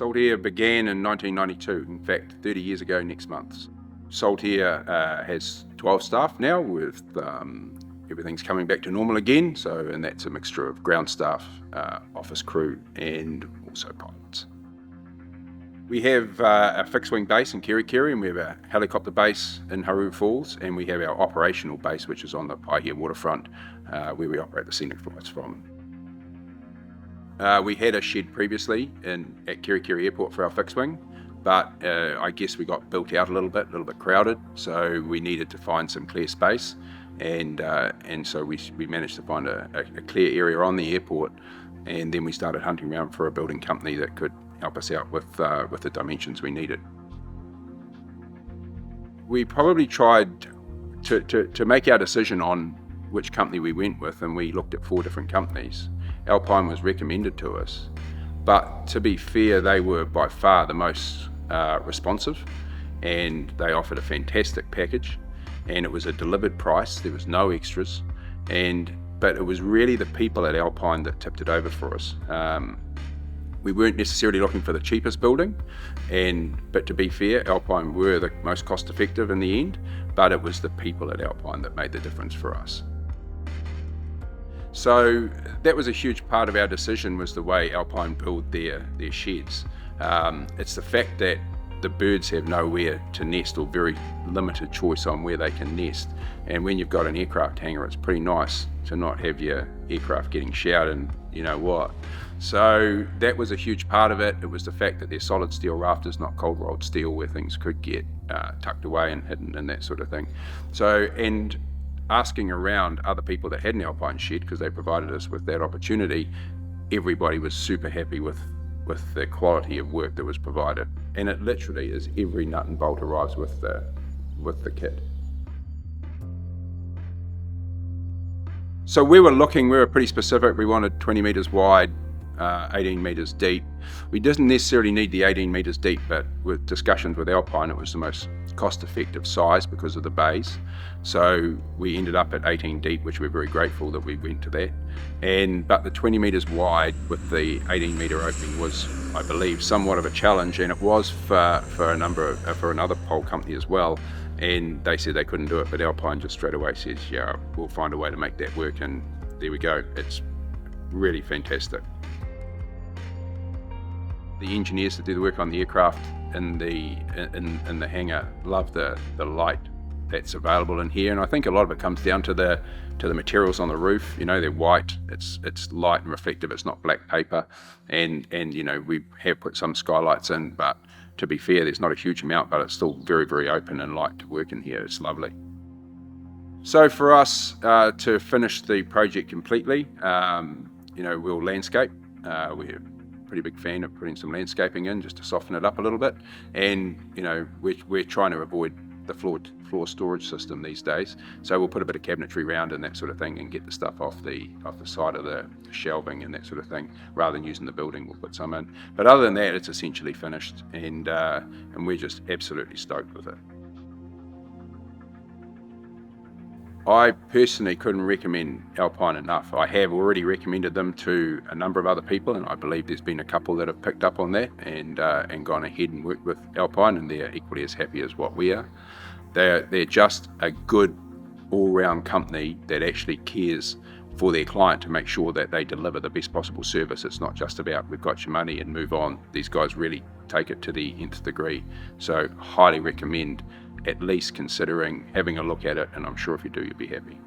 Saltair began in 1992, in fact 30 years ago next month. Saltair has 12 staff now, with everything's coming back to normal again, and that's a mixture of ground staff, office crew and also pilots. We have a fixed wing base in Kerikeri, and we have a helicopter base in Haru Falls, and we have our operational base, which is on the Paihia waterfront, where we operate the scenic flights from. We had a shed previously at Kerikeri Airport for our fixed wing, but I guess we got built out a little bit crowded, so we needed to find some clear space, and so we managed to find a clear area on the airport, and then we started hunting around for a building company that could help us out with the dimensions we needed. We probably tried to make our decision on which company we went with, and we looked at 4 different companies. Alpine was recommended to us, but to be fair, they were by far the most responsive, and they offered a fantastic package, and it was a delivered price. There was no extras, but it was really the people at Alpine that tipped it over for us. We weren't necessarily looking for the cheapest building, but to be fair, Alpine were the most cost effective in the end, but it was the people at Alpine that made the difference for us. So that was a huge part of our decision, was the way Alpine build their sheds. It's the fact that the birds have nowhere to nest, or very limited choice on where they can nest. And when you've got an aircraft hangar, it's pretty nice to not have your aircraft getting showered and you know what. So that was a huge part of it. It was the fact that they're solid steel rafters, not cold rolled steel, where things could get tucked away and hidden and that sort of thing. And asking around other people that had an Alpine shed, because they provided us with that opportunity, everybody was super happy with the quality of work that was provided. And it literally is every nut and bolt arrives with the kit. So we were pretty specific. We wanted 20 metres wide, 18 metres deep. We didn't necessarily need the 18 metres deep, but with discussions with Alpine, it was the most cost-effective size because of the bays. So we ended up at 18 deep, which we're very grateful that we went to that. But the 20 metres wide with the 18 metre opening was, I believe, somewhat of a challenge, and it was for another pole company as well. And they said they couldn't do it, but Alpine just straight away says, yeah, we'll find a way to make that work, and there we go. It's really fantastic. The engineers that do the work on the aircraft in the hangar love the light that's available in here, and I think a lot of it comes down to the materials on the roof. You know, they're white, it's light and reflective, it's not black paper, and you know, we have put some skylights in, but to be fair, there's not a huge amount, but it's still very, very open and light to work in here. It's lovely. So for us to finish the project completely, you know, we'll landscape. We're a pretty big fan of putting some landscaping in just to soften it up a little bit, and you know, we're trying to avoid the floor storage system these days, so we'll put a bit of cabinetry around and that sort of thing, and get the stuff off the side of the shelving and that sort of thing. Rather than using the building, we'll put some in. But other than that, it's essentially finished, and we're just absolutely stoked with it. I personally couldn't recommend Alpine enough. I have already recommended them to a number of other people, and I believe there's been a couple that have picked up on that and gone ahead and worked with Alpine, and they're equally as happy as what we are. They're just a good all-round company that actually cares for their client to make sure that they deliver the best possible service. It's not just about, we've got your money and move on. These guys really take it to the nth degree. So highly recommend at least considering having a look at it, and I'm sure if you do, you'll be happy.